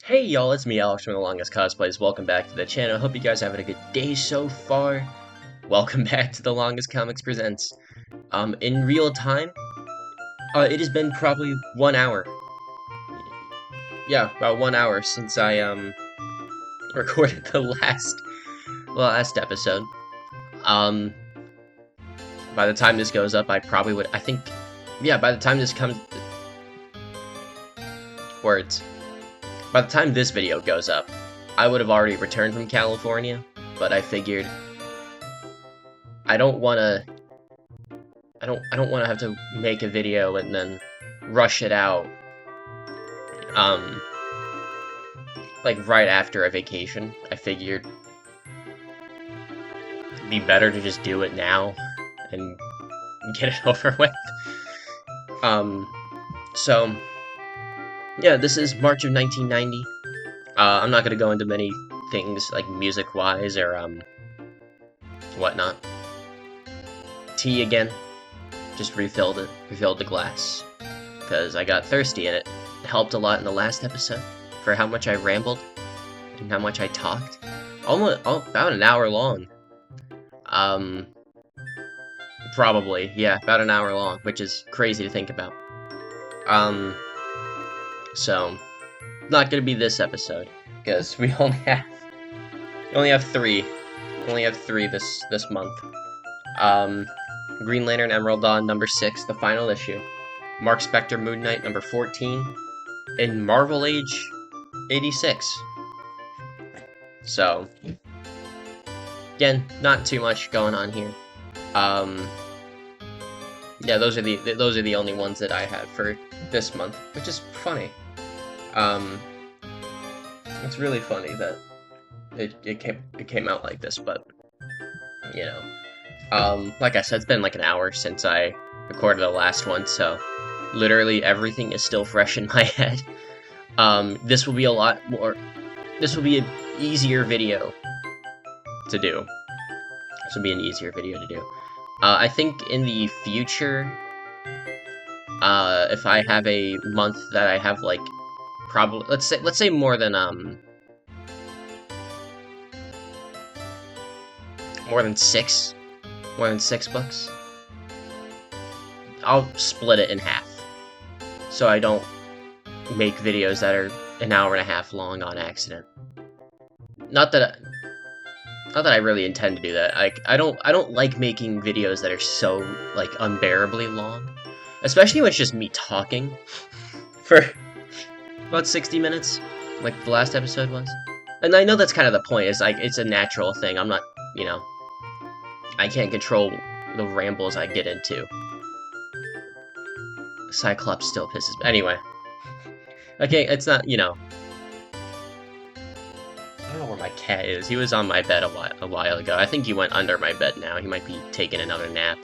Hey y'all, it's me Alex from The Longest Cosplays. Welcome back to the channel. Hope you guys are having a good day so far. Welcome back to The Longest Comics Presents. In real time, it has been probably 1 hour. Yeah, about 1 hour since I recorded the last episode. Um, by the time this goes up, by the time this comes, words. By the time this video goes up, I would have already returned from California, but I figured I don't want to have to make a video and then rush it out like right after a vacation. I figured it'd be better to just do it now and get it over with. So yeah, this is March of 1990. I'm not gonna go into many things like music-wise or whatnot. Tea again. Just refilled the glass because I got thirsty and it helped a lot in the last episode for how much I rambled and how much I talked. About an hour long. Probably, yeah, about an hour long, which is crazy to think about. So, not gonna be this episode because we only have three. We only have three this month. Green Lantern Emerald Dawn number 6, the final issue. Mark Spector Moon Knight number 14, and Marvel Age 86. So, again, not too much going on here. Yeah, those are the only ones that I had for this month, which is funny. It's really funny that it came out like this, but you know. Like I said, it's been like an hour since I recorded the last one, so literally everything is still fresh in my head. This will be an easier video to do. This will be an easier video to do. I think in the future, if I have a month that I have like, probably, let's say more than 6 books, I'll split it in half, so I don't make videos that are an hour and a half long on accident. Not that I really intend to do that. Like, I don't like making videos that are so, like, unbearably long, especially when it's just me talking for about 60 minutes, like the last episode was. And I know that's kind of the point, is like, it's a natural thing. I'm not, I can't control the rambles I get into. Cyclops still pisses me. Anyway. Okay, it's not, I don't know where my cat is. He was on my bed a while ago. I think he went under my bed now. He might be taking another nap.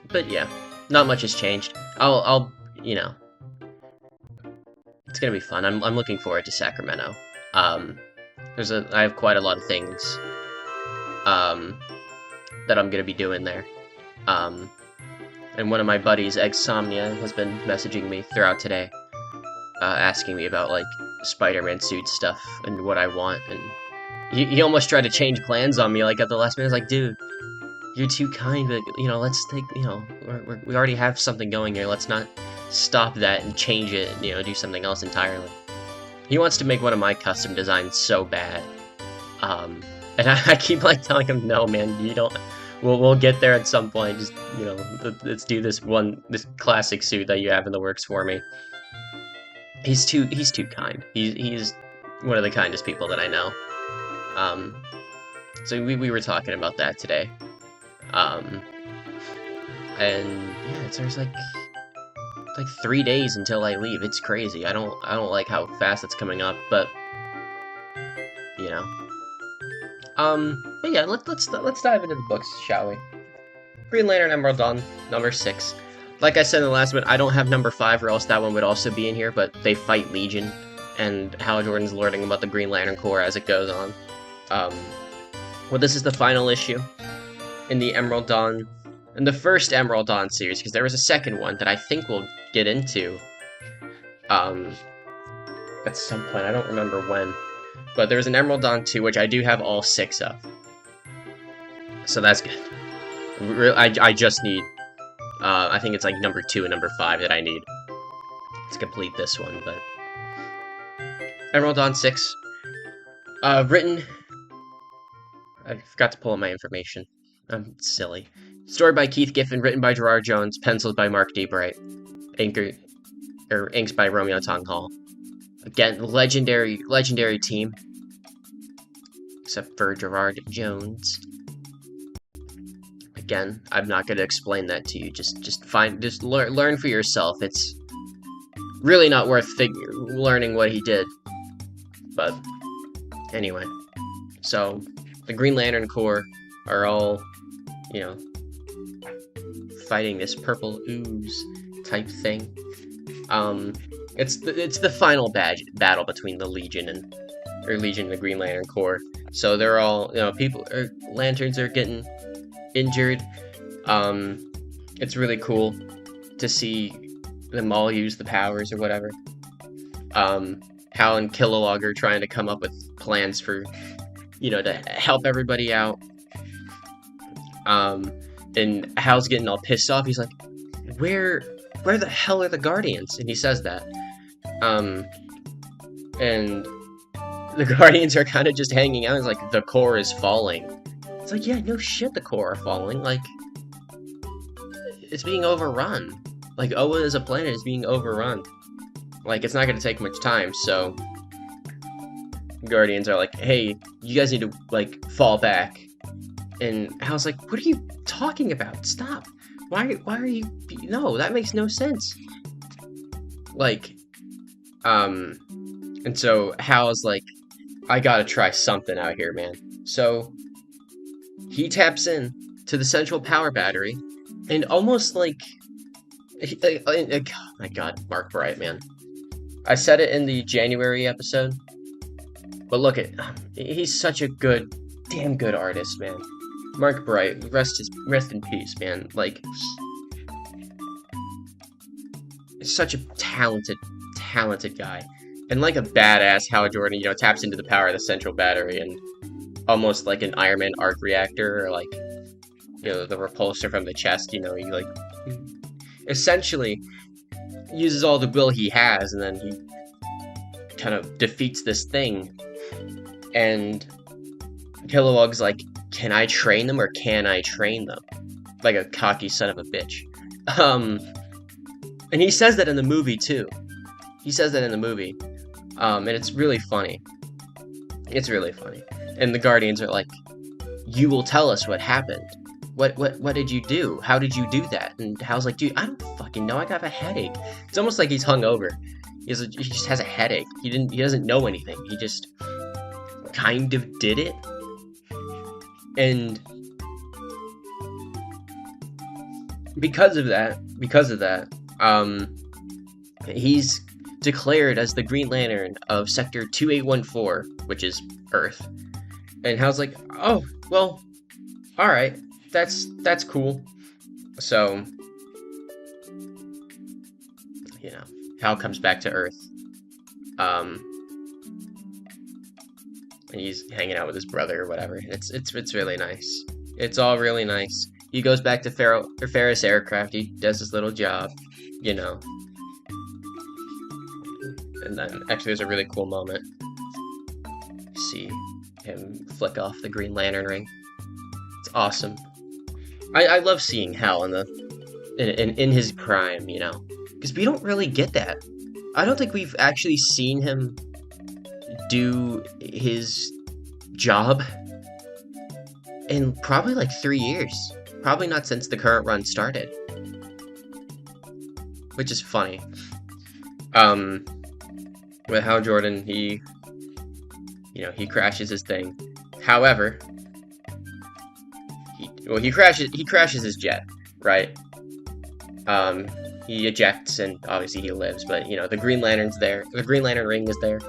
But yeah, not much has changed. I'll it's gonna be fun. I'm looking forward to Sacramento. I have quite a lot of things that I'm gonna be doing there. And one of my buddies, Exsomnia, has been messaging me throughout today, asking me about like Spider-Man suit stuff and what I want, and he almost tried to change plans on me like at the last minute. I was like, dude, you're too kind, but let's take, we already have something going here. Let's not stop that and change it and, do something else entirely. He wants to make one of my custom designs so bad. And I keep like telling him, no, man, you don't. We'll get there at some point. Just let's do this classic suit that you have in the works for me. He's too kind. He's one of the kindest people that I know. So we were talking about that today. And yeah, there's like 3 days until I leave. It's crazy. I don't like how fast it's coming up, but but yeah, let's dive into the books, shall we? Green Lantern Emerald Dawn number 6. Like I said in the last one, I don't have number 5, or else that one would also be in here. But they fight Legion, and Hal Jordan's learning about the Green Lantern Corps as it goes on. Well, this is the final issue in the Emerald Dawn, in the first Emerald Dawn series, because there was a second one that I think we'll get into Um, at some point, I don't remember when, but there was an Emerald Dawn 2, which I do have all 6 of. So that's good. I just need, I think it's like number 2 and number 5 that I need to complete this one, but... Emerald Dawn 6. Written... I forgot to pull up my information. I'm silly. Story by Keith Giffen, written by Gerard Jones, pencils by Mark D. Bright, inks by Romeo Tong Hall. Again, legendary team, except for Gerard Jones. Again, I'm not going to explain that to you. Just learn for yourself. It's really not worth learning what he did. But anyway, so the Green Lantern Corps are all, you know, fighting this purple ooze type thing. It's the final battle between the Legion and the Green Lantern Corps. So they're all, you know, lanterns are getting injured. It's really cool to see them all use the powers or whatever. Hal and Kilowog are trying to come up with plans for, you know, to help everybody out. And Hal's getting all pissed off. He's like, where the hell are the Guardians? And he says that. And the Guardians are kind of just hanging out. It's like, the Corps is falling. It's like, yeah, no shit, the Corps are falling. Like, it's being overrun. Like, Oa as a planet is being overrun. Like, it's not going to take much time, so... Guardians are like, hey, you guys need to, like, fall back. And Hal's like, what are you talking about? Stop. Why are you... No, that makes no sense. Like, and so Hal's like, I gotta try something out here, man. So, he taps in to the central power battery, and almost like... Oh my god, Mark Bright, man. I said it in the January episode, but look at... He's such a damn good artist, man. Mark Bright, rest in peace, man. Like, such a talented guy. And like a badass, Hal Jordan, you know, taps into the power of the central battery and almost like an Iron Man arc reactor, or like, you know, the repulsor from the chest, you know, he like essentially uses all the will he has, and then he kind of defeats this thing. And Kilowog's like, can I train them or can I train them? Like a cocky son of a bitch. And he says that in the movie too. And it's really funny. It's really funny. And the Guardians are like, you will tell us what happened. What did you do? How did you do that? And Hal's like, dude, I don't fucking know. I got a headache. It's almost like he's hungover. He just has a headache. He doesn't know anything. He just kind of did it. And because of that, he's declared as the Green Lantern of Sector 2814, which is Earth. And Hal's like, oh, well, alright, that's cool. So, you know, Hal comes back to Earth. And he's hanging out with his brother or whatever. It's really nice. It's all really nice. He goes back to Ferris Aircraft. He does his little job, you know. And then, actually, there's a really cool moment. You see him flick off the Green Lantern ring. It's awesome. I love seeing Hal in his prime, you know, because we don't really get that. I don't think we've actually seen him do his job in probably like 3 years. Probably not since the current run started. Which is funny. With Hal Jordan, he crashes his thing. However, he crashes his jet, right? He ejects and obviously he lives, but you know, the Green Lantern's there. The Green Lantern ring is there.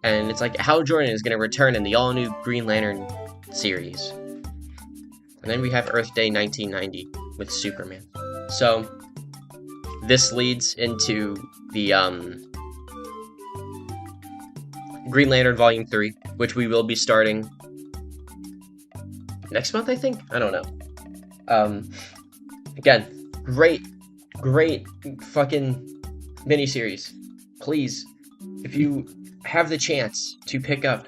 And it's like Hal Jordan is going to return in the all-new Green Lantern series. And then we have Earth Day 1990 with Superman. So, this leads into the Green Lantern Volume 3, which we will be starting next month, I think? I don't know. Again, great fucking miniseries. Please, if you have the chance to pick up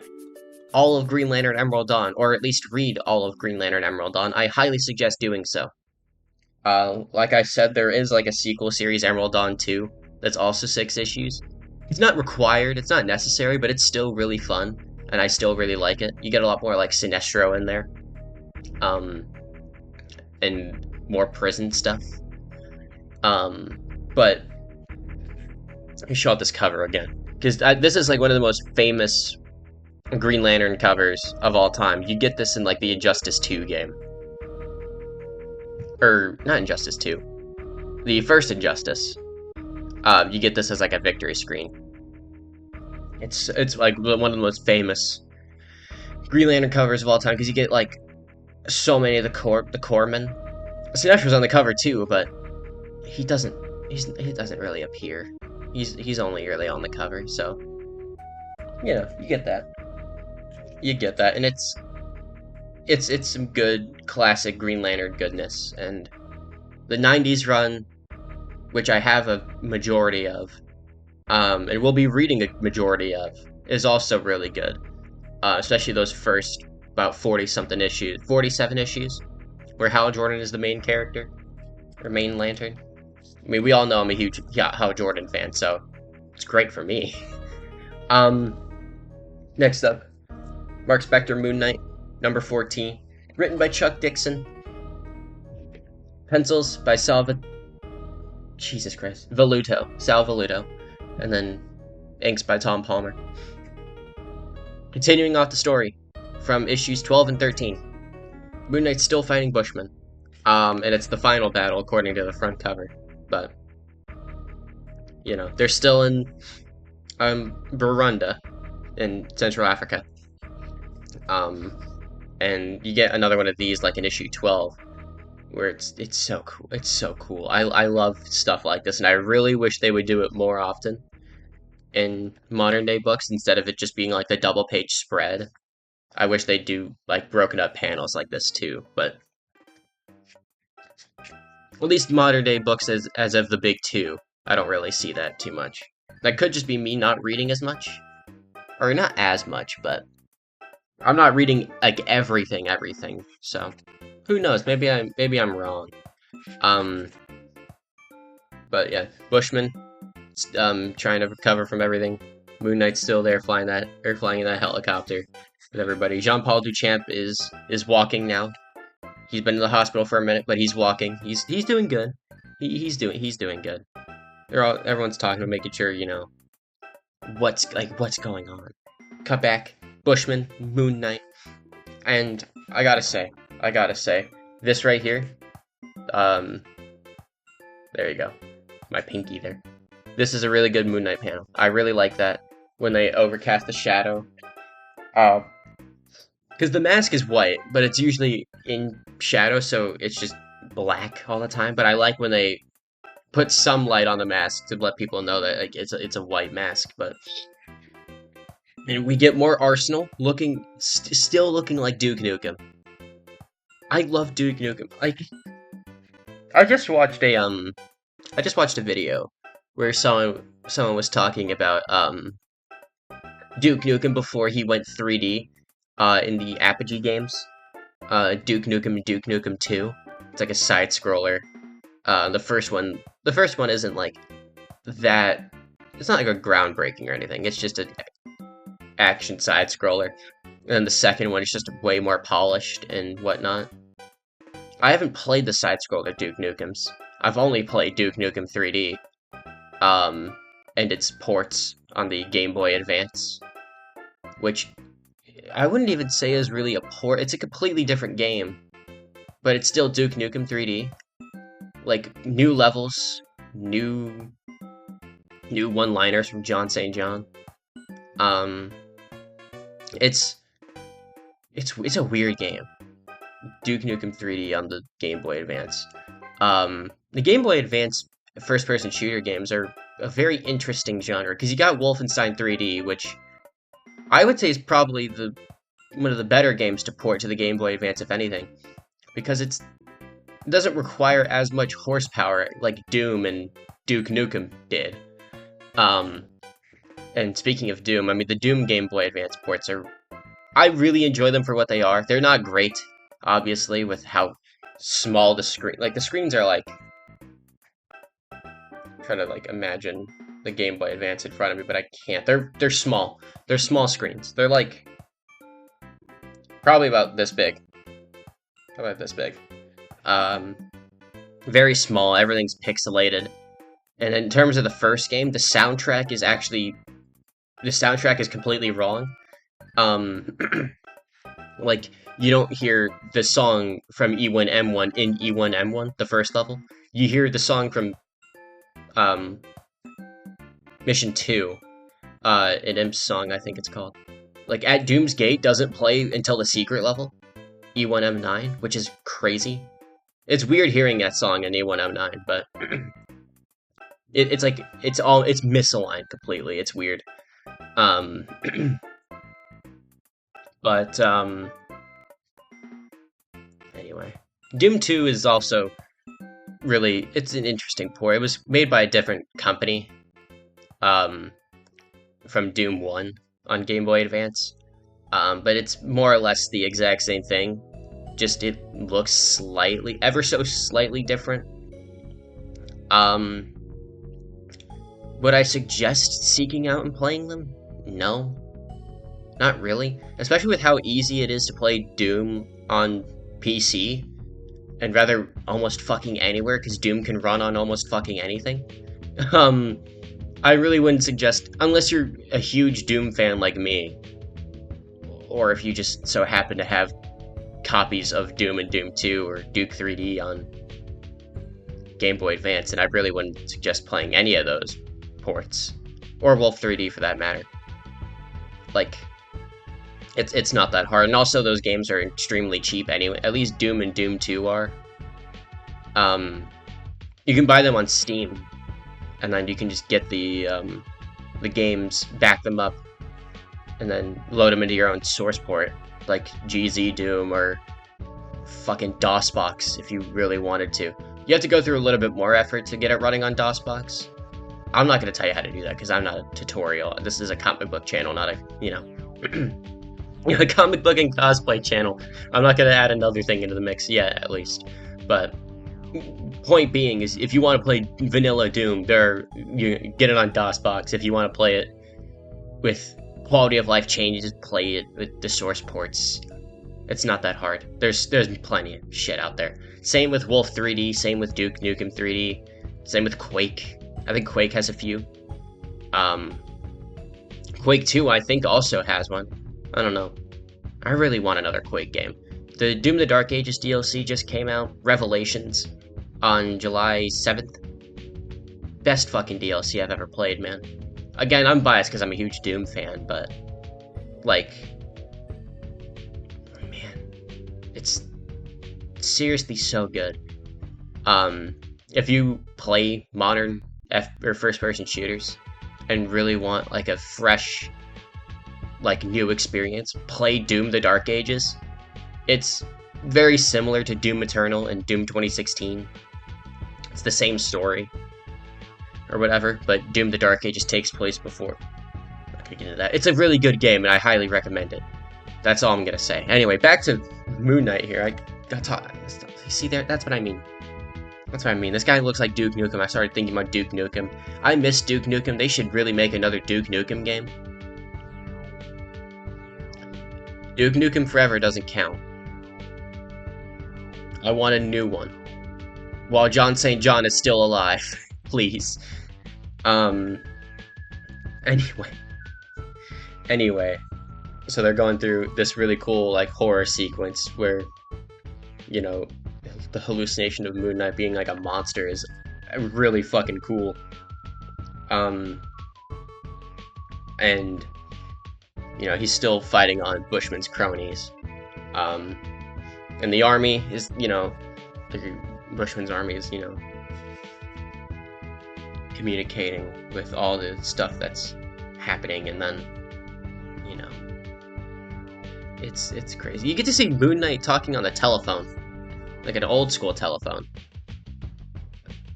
all of Green Lantern Emerald Dawn, or at least read all of Green Lantern Emerald Dawn, I highly suggest doing so. Like I said, there is like a sequel series, Emerald Dawn 2, that's also 6 issues. It's not required, it's not necessary, but it's still really fun, and I still really like it. You get a lot more like Sinestro in there, and more prison stuff. But let me show out this cover again, because this is like one of the most famous Green Lantern covers of all time. You get this in like the Injustice 2 game. Or, not Injustice 2. The first Injustice. You get this as like a victory screen. It's like one of the most famous Green Lantern covers of all time, because you get like so many of the corpsmen. Sinestro's on the cover too, but he doesn't really appear. He's only really on the cover, so you know, you get that. You get that, and it's some good classic Green Lantern goodness, and the 90s run, which I have a majority of, and will be reading a majority of, is also really good. Especially those first about 47 issues, where Hal Jordan is the main character, or main Lantern. I mean, we all know I'm a huge Hal Jordan fan, so it's great for me. Next up, Mark Spector, Moon Knight, number 14, written by Chuck Dixon, pencils by Sal Velluto, and then inks by Tom Palmer. Continuing off the story from issues 12 and 13, Moon Knight's still fighting Bushmen, and it's the final battle according to the front cover, but you know, they're still in Burundi in Central Africa. And you get another one of these like in issue 12, where it's so cool. It's so cool. I love stuff like this, and I really wish they would do it more often in modern day books instead of it just being like the double page spread. I wish they do like broken up panels like this too, but at least modern day books as of the big two, I don't really see that too much. That could just be me not reading as much, or not as much, but I'm not reading like everything. So who knows? Maybe I'm wrong. But yeah, Bushman, trying to recover from everything. Moon Knight's still there flying in that helicopter with everybody. Jean-Paul Duchamp is walking now. He's been in the hospital for a minute, but he's walking. He's doing good. He's doing good. Everyone's talking to making sure, you know, what's going on. Cut back. Bushman, Moon Knight, and I gotta say, this right here, there you go, my pinky there. This is a really good Moon Knight panel. I really like that, when they overcast the shadow, because the mask is white, but it's usually in shadow, so it's just black all the time, but I like when they put some light on the mask to let people know that like it's a white mask, but... And we get more Arsenal, still looking like Duke Nukem. I love Duke Nukem. Like, I just watched a video where someone was talking about Duke Nukem before he went 3D in the Apogee games. Duke Nukem and Duke Nukem 2. It's like a side scroller. The first one isn't like that. It's not like a groundbreaking or anything. It's just a action side scroller, and then the second one is just way more polished and whatnot. I haven't played the side scroller Duke Nukems. I've only played Duke Nukem 3D, and its ports on the Game Boy Advance, which I wouldn't even say is really a port. It's a completely different game, but it's still Duke Nukem 3D. Like, new levels, new one-liners from John St. John. It's a weird game. Duke Nukem 3D on the Game Boy Advance. The Game Boy Advance first-person shooter games are a very interesting genre, because you got Wolfenstein 3D, which I would say it's probably one of the better games to port to the Game Boy Advance, if anything, because it doesn't require as much horsepower like Doom and Duke Nukem did. Um, and speaking of Doom, I mean, the Doom Game Boy Advance ports I really enjoy them for what they are. They're not great, obviously, with how small the screen, like the screens are like, trying to like imagine the Game Boy Advance in front of me, but I can't. They're small. They're small screens. They're like probably about this big. About this big. Very small. Everything's pixelated. And in terms of the first game, the soundtrack is completely wrong. Like you don't hear the song from E1M1 in E1M1, the first level. You hear the song from Mission 2, an Imp's song, I think it's called. Like, At Doom's Gate doesn't play until the secret level, E1M9, which is crazy. It's weird hearing that song in E1M9, but it's like, it's misaligned completely. It's weird. But, anyway. Doom 2 is also really, it's an interesting port. It was made by a different company, from Doom 1 on Game Boy Advance. But it's more or less the exact same thing. Just it looks ever so slightly different. Would I suggest seeking out and playing them? No. Not really. Especially with how easy it is to play Doom on PC. And rather almost fucking anywhere, because Doom can run on almost fucking anything. I really wouldn't suggest, unless you're a huge Doom fan like me, or if you just so happen to have copies of Doom and Doom 2 or Duke 3D on Game Boy Advance, and I really wouldn't suggest playing any of those ports, or Wolf 3D for that matter. Like, it's not that hard, and also those games are extremely cheap anyway. At least Doom and Doom 2 are. You can buy them on Steam, and then you can just get the games, back them up, and then load them into your own source port, like GZ Doom or fucking DOSBox if you really wanted to. You have to go through a little bit more effort to get it running on DOSBox. I'm not going to tell you how to do that because I'm not a tutorial. This is a comic book channel, not a, a comic book and cosplay channel. I'm not going to add another thing into the mix yet, at least. But point being is, if you want to play vanilla Doom, you get it on DOSBox. If you want to play it with quality of life changes, play it with the source ports. It's not that hard. There's plenty of shit out there. Same with Wolf 3D, same with Duke Nukem 3D, same with Quake. I think Quake has a few. Quake 2, I think, also has one. I don't know. I really want another Quake game. The Doom the Dark Ages DLC just came out, Revelations, on July 7th. Best fucking DLC I've ever played, man. Again, I'm biased because I'm a huge Doom fan, but, like, man, it's seriously so good. If you play modern first-person shooters and really want, like, a fresh, like, new experience, play Doom the Dark Ages. It's very similar to Doom Eternal and Doom 2016. It's the same story, or whatever, but Doom the Dark Ages takes place before. I'm not gonna get into that. It's a really good game, and I highly recommend it. That's all I'm gonna say. Anyway, back to Moon Knight here. I got taught. See there? That's what I mean. That's what I mean. This guy looks like Duke Nukem. I started thinking about Duke Nukem. I miss Duke Nukem. They should really make another Duke Nukem game. Duke Nukem Forever doesn't count. I want a new one. While John St. John is still alive. Please. Anyway. So they're going through this really cool, like, horror sequence where, the hallucination of Moon Knight being like a monster is really fucking cool. And, he's still fighting on Bushman's cronies. And the army is, Bushman's army is, communicating with all the stuff that's happening, and then, you know, it's crazy. You get to see Moon Knight talking on the telephone, like an old school telephone.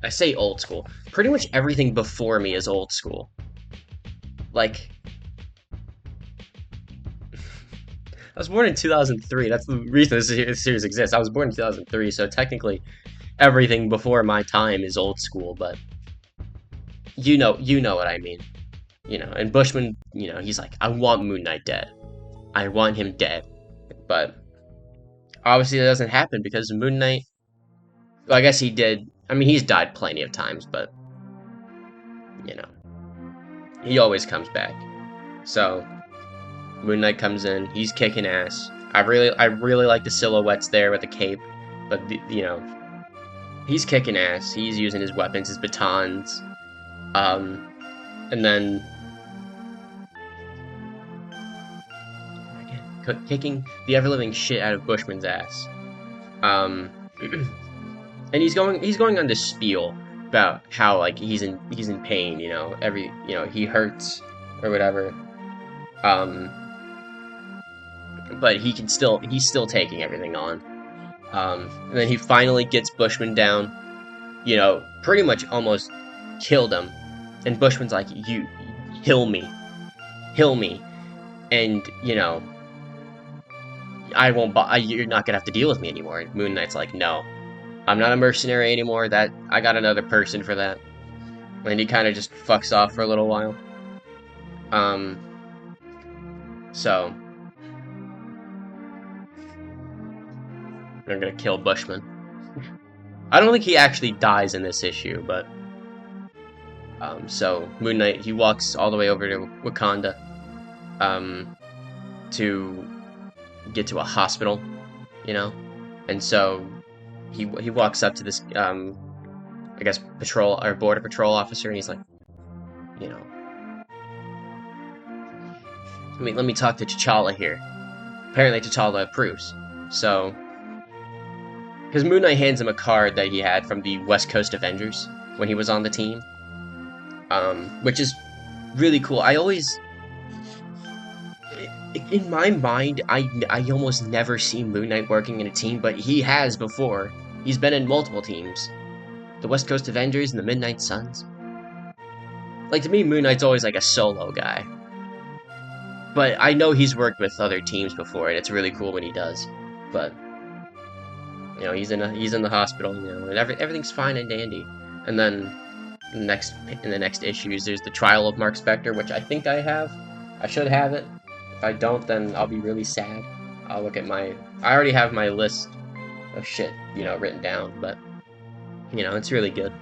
I say old school. Pretty much everything before me is old school. Like, I was born in 2003. That's the reason this series exists. I was born in 2003, so technically everything before my time is old school, but you know what I mean. You know, and Bushman, you know, he's like, I want Moon Knight dead. I want him dead. But obviously that doesn't happen because Moon Knight, well, I guess he did. I mean, he's died plenty of times, but you know, he always comes back. So Moon Knight comes in, he's kicking ass. I really like the silhouettes there with the cape, but you know, he's kicking ass. He's using his weapons, his batons, and then again, kicking the ever-living shit out of Bushman's ass. And he's going on this spiel about how like he's in pain, you know, he hurts or whatever. But he's still taking everything on. And then he finally gets Bushman down, you know, pretty much almost killed him. And Bushman's like, you kill me. And, you know, I won't you're not gonna have to deal with me anymore. And Moon Knight's like, no, I'm not a mercenary anymore. That I got another person for that. And he kind of just fucks off for a little while. So I'm gonna kill Bushman. I don't think he actually dies in this issue, but so Moon Knight, he walks all the way over to Wakanda to get to a hospital, you know, and so he walks up to this I guess patrol or border patrol officer, and he's like, you know, let me talk to T'Challa here. Apparently T'Challa approves. So, because Moon Knight hands him a card that he had from the West Coast Avengers when he was on the team, which is really cool. I always, in my mind, I almost never see Moon Knight working in a team, but he has before. He's been in multiple teams. The West Coast Avengers and the Midnight Suns. Like, to me, Moon Knight's always like a solo guy. But I know he's worked with other teams before, and it's really cool when he does. But, you know, he's in the hospital, you know, and everything's fine and dandy. And then in the next issues, there's the trial of Mark Spector, which I think I have. I should have it. If I don't, then I'll be really sad. I'll look at I already have my list of shit, you know, written down, but, you know, it's really good.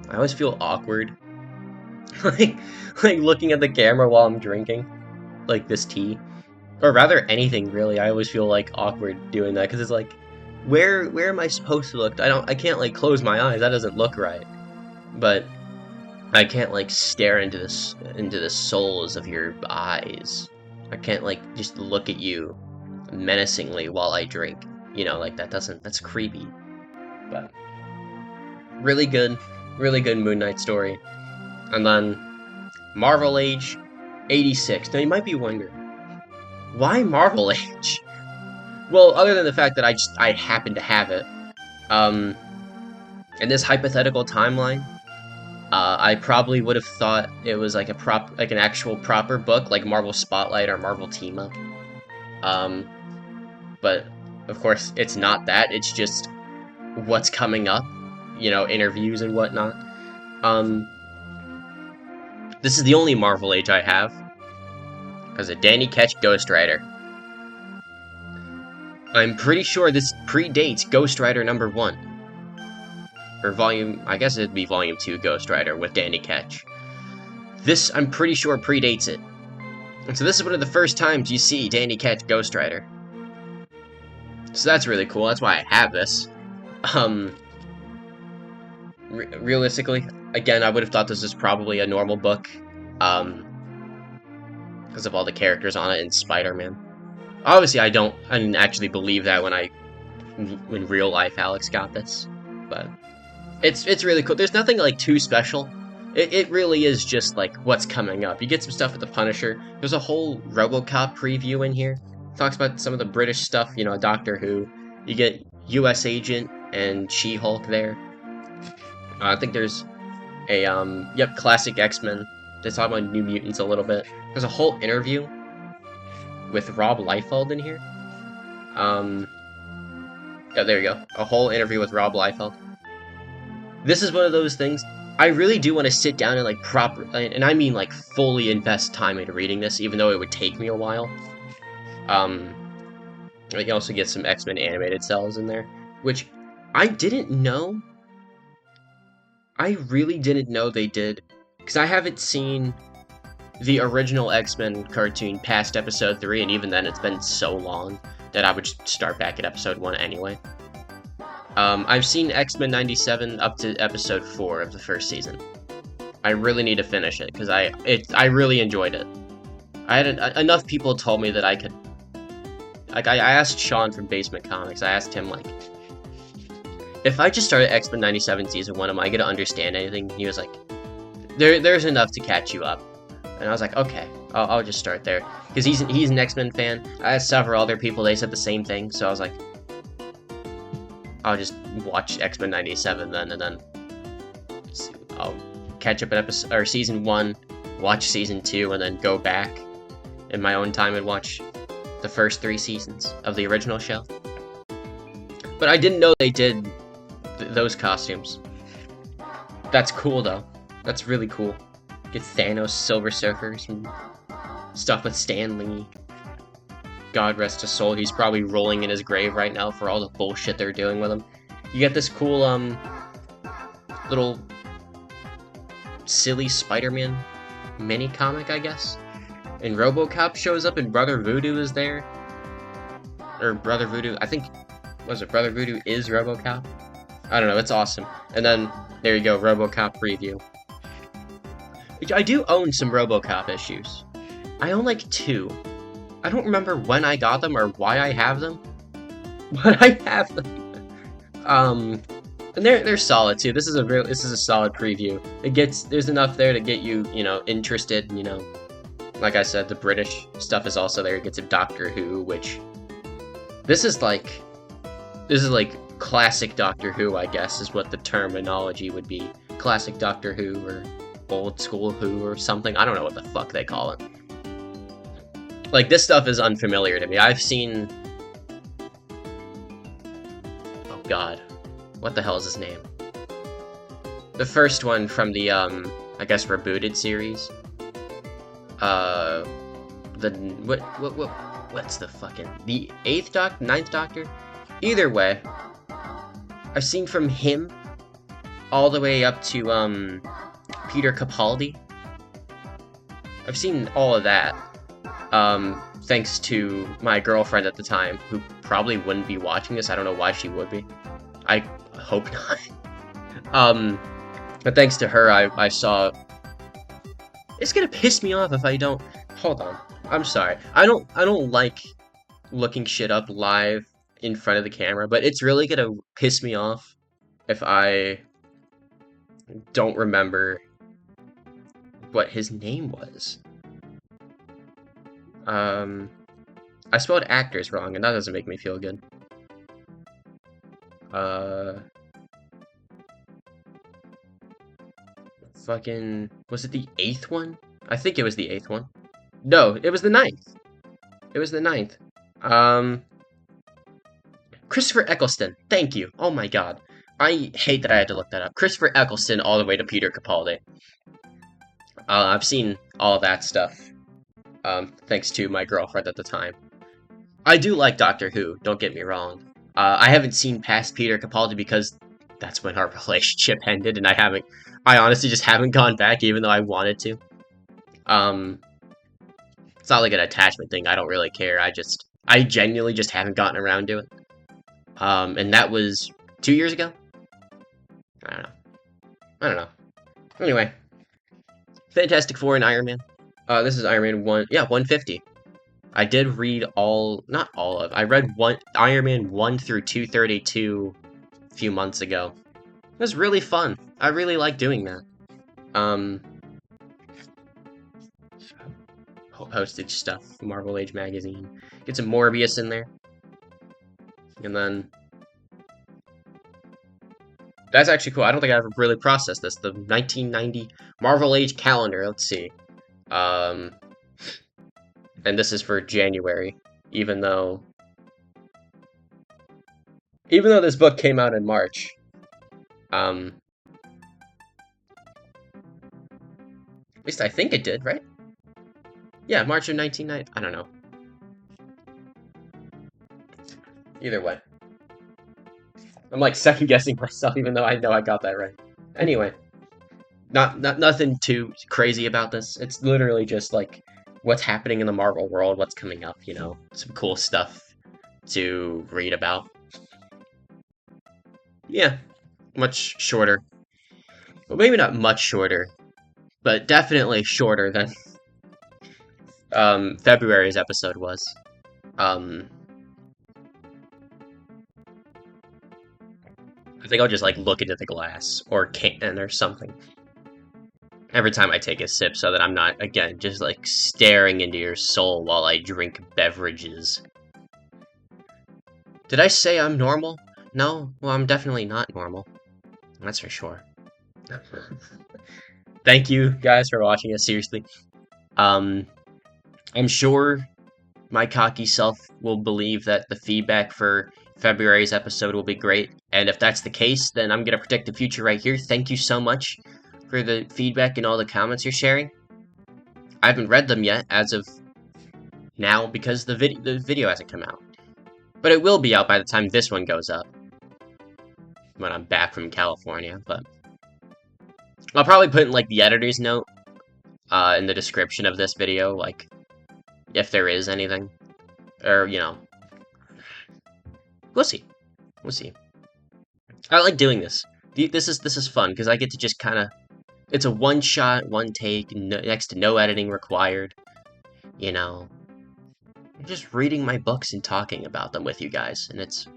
I always feel awkward, like looking at the camera while I'm drinking, like this tea, or rather anything really. I always feel like awkward doing that because it's like, where am I supposed to look? I can't like close my eyes. That doesn't look right. But I can't like stare into the souls of your eyes. I can't like just look at you menacingly while I drink. You know, like that's creepy. But really good Moon Knight story. And then Marvel Age 86. Now you might be wondering, why Marvel Age? Well, other than the fact that I happen to have it. In this hypothetical timeline, I probably would have thought it was like an actual proper book, like Marvel Spotlight or Marvel Team Up. But of course, it's not that. It's just what's coming up, you know, interviews and whatnot. This is the only Marvel Age I have, because of Danny Ketch Ghost Rider. I'm pretty sure this predates Ghost Rider #1. Or I guess it'd be Volume 2 Ghost Rider with Danny Ketch. This, I'm pretty sure, predates it. And so this is one of the first times you see Danny Ketch Ghost Rider. So that's really cool, that's why I have this. Realistically, again, I would have thought this was probably a normal book, because of all the characters on it and Spider-Man. Obviously, I didn't actually believe that when real life Alex got this, but It's really cool. There's nothing like too special. It really is just like what's coming up. You get some stuff with the Punisher. There's a whole RoboCop preview in here. Talks about some of the British stuff, you know, Doctor Who. You get U.S. Agent and She-Hulk there. I think there's a yep, classic X-Men. They talk about New Mutants a little bit. There's a whole interview with Rob Liefeld in here. Oh, there you go. A whole interview with Rob Liefeld. This is one of those things, I really do want to sit down and, like, and I mean, like, fully invest time into reading this, even though it would take me a while. You can also get some X-Men animated cells in there, which I didn't know. I really didn't know they did, because I haven't seen the original X-Men cartoon past episode 3, and even then it's been so long that I would start back at episode 1 anyway. I've seen X-Men 97 up to episode 4 of the first season. I really need to finish it, because I really enjoyed it. I had enough people told me that I could... Like, I asked Sean from Basement Comics, I asked him, like, if I just started X-Men 97 Season 1, am I gonna understand anything? And he was like, there's enough to catch you up. And I was like, okay, I'll just start there. Because he's an X-Men fan. I asked several other people, they said the same thing, so I was like, I'll just watch X-Men 97 then, and then I'll catch up at Season 1, watch Season 2, and then go back in my own time and watch the first 3 seasons of the original show. But I didn't know they did those costumes. That's cool, though. That's really cool. Get Thanos, Silver Surfers, and stuff with Stan Lee. God rest his soul, he's probably rolling in his grave right now for all the bullshit they're doing with him. You get this cool, little silly Spider-Man mini-comic, I guess? And RoboCop shows up and Brother Voodoo is there. Or Brother Voodoo, I think, was it Brother Voodoo is RoboCop? I don't know, it's awesome. And then, there you go, RoboCop preview. I do own some RoboCop issues. I own like 2. I don't remember when I got them or why I have them, but I have them. And they're solid too. This is a solid preview. There's enough there to get you, you know, interested. You know, like I said, the British stuff is also there. It gets a Doctor Who, which this is like classic Doctor Who, I guess, is what the terminology would be. Classic Doctor Who or old school Who or something. I don't know what the fuck they call it. Like, this stuff is unfamiliar to me. I've seen... Oh, God. What the hell is his name? The first one from the, I guess, rebooted series. What's the fucking... The 8th Doctor? 9th Doctor? Either way, I've seen from him all the way up to, Peter Capaldi. I've seen all of that. Thanks to my girlfriend at the time, who probably wouldn't be watching this. I don't know why she would be. I hope not. But thanks to her, I saw... It's gonna piss me off if I don't... Hold on. I'm sorry. I don't like looking shit up live in front of the camera, but it's really gonna piss me off if I don't remember what his name was. I spelled actors wrong, and that doesn't make me feel good. Fucking... Was it the 8th one? I think it was the 8th one. No, it was the 9th. It was the 9th. Christopher Eccleston. Thank you. Oh my god. I hate that I had to look that up. Christopher Eccleston all the way to Peter Capaldi. I've seen all of that stuff. Thanks to my girlfriend at the time. I do like Doctor Who, don't get me wrong. I haven't seen past Peter Capaldi because that's when our relationship ended, and I honestly just haven't gone back, even though I wanted to. It's not like an attachment thing, I don't really care, I genuinely just haven't gotten around to it. And that was 2 years ago? I don't know. Anyway. Fantastic Four and Iron Man. This is Iron Man 1, yeah, 150. I did read not all of, I read Iron Man 1 through 232 a few months ago. was really fun. I really like doing that. Postage stuff, Marvel Age magazine. Get some Morbius in there. And then... That's actually cool. I don't think I've ever really processed this. The 1990 Marvel Age calendar. Let's see. And this is for January. Even though this book came out in March. At least I think it did, right? Yeah, March of 1990. I don't know. Either way. I'm like second guessing myself, even though I know I got that right. Anyway, nothing too crazy about this. It's literally just like what's happening in the Marvel world, what's coming up, you know, some cool stuff to read about. Yeah, much shorter. Well, maybe not much shorter, but definitely shorter than February's episode was. I think I'll just like look into the glass or can or something every time I take a sip so that I'm not, again, just like staring into your soul while I drink beverages. Did I say I'm normal? No? Well, I'm definitely not normal. That's for sure. Thank you guys for watching us, seriously. I'm sure my cocky self will believe that the feedback for February's episode will be great, and if that's the case, then I'm gonna predict the future right here. Thank you so much for the feedback and all the comments you're sharing. I haven't read them yet as of now because the video hasn't come out, but it will be out by the time this one goes up when I'm back from California. But I'll probably put in like the editor's note in the description of this video, like if there is anything, or you know, we'll see. We'll see. I like doing this. This is fun because I get to just kind of. It's a one shot, one take, next to no editing required. You know, I'm just reading my books and talking about them with you guys, and it's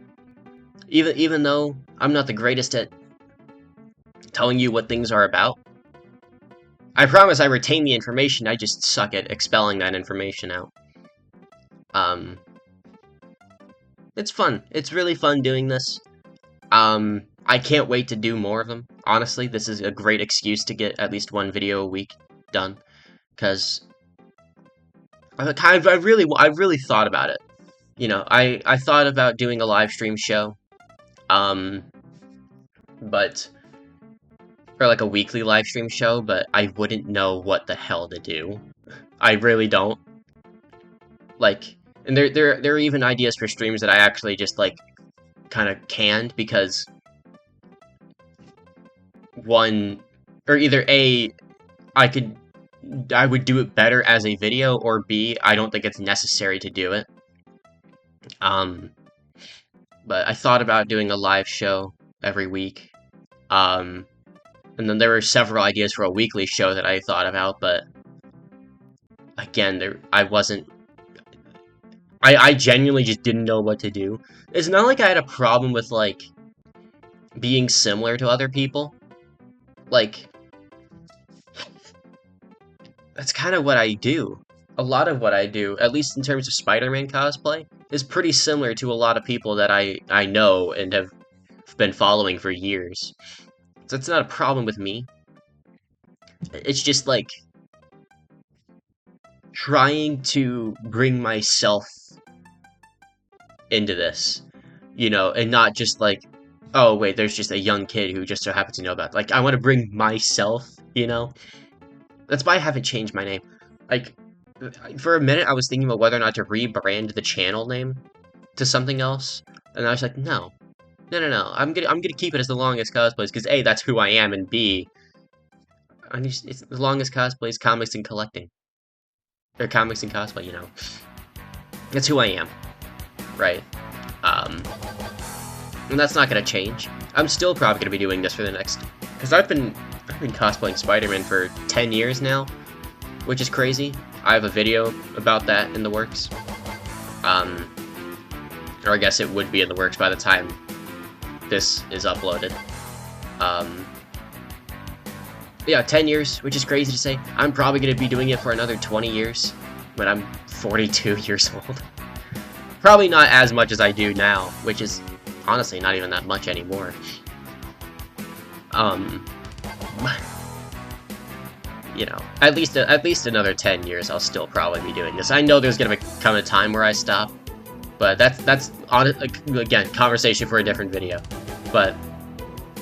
even though I'm not the greatest at telling you what things are about. I promise I retain the information, I just suck at expelling that information out. It's fun. It's really fun doing this. I can't wait to do more of them. Honestly, this is a great excuse to get at least one video a week done. Because I really thought about it. You know, I thought about doing a live stream show. But... or like a weekly live stream show, but I wouldn't know what the hell to do. I really don't. Like, and there are even ideas for streams that I actually just like kind of canned because one, or either A, I would do it better as a video, or B, I don't think it's necessary to do it. But I thought about doing a live show every week. And then there were several ideas for a weekly show that I thought about, but again, I genuinely just didn't know what to do. It's not like I had a problem with, like, being similar to other people. Like, that's kind of what I do. A lot of what I do, at least in terms of Spider-Man cosplay, is pretty similar to a lot of people that I know and have been following for years. So it's not a problem with me. It's just, like, trying to bring myself into this, you know, and not just, like, oh, wait, there's just a young kid who just so happens to know about it. Like, I want to bring myself, you know? That's why I haven't changed my name. Like, for a minute, I was thinking about whether or not to rebrand the channel name to something else, and I was like, no. No. I'm gonna keep it as the Longest Cosplays because A, that's who I am, and B, it's the Longest Cosplays, comics and collecting, or comics and cosplay. You know, that's who I am, right? And that's not gonna change. I'm still probably gonna be doing this for the next, because I've been cosplaying Spider-Man for 10 years now, which is crazy. I have a video about that in the works. Or I guess it would be in the works by the time this is uploaded. Um, yeah, 10 years, which is crazy to say. I'm probably going to be doing it for another 20 years when I'm 42 years old. Probably not as much as I do now, which is honestly not even that much anymore. You know, at least another 10 years I'll still probably be doing this. I know there's gonna come a time where I stop, but that's again, conversation for a different video. But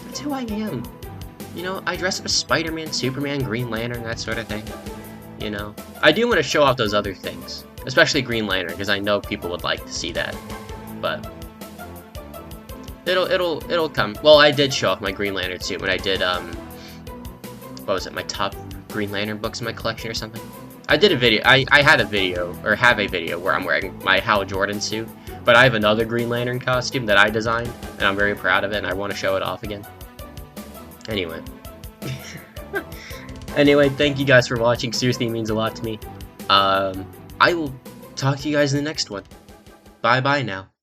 that's who I am. You know, I dress up as Spider-Man, Superman, Green Lantern, that sort of thing. You know, I do want to show off those other things, especially Green Lantern, because I know people would like to see that. But it'll come. Well, I did show off my Green Lantern suit when I did what was it, my top Green Lantern books in my collection or something. I did a video. I had a video, or have a video, where I'm wearing my Hal Jordan suit, but I have another Green Lantern costume that I designed, and I'm very proud of it, and I want to show it off again. Anyway. Anyway, thank you guys for watching. Seriously, it means a lot to me. I will talk to you guys in the next one. Bye-bye now.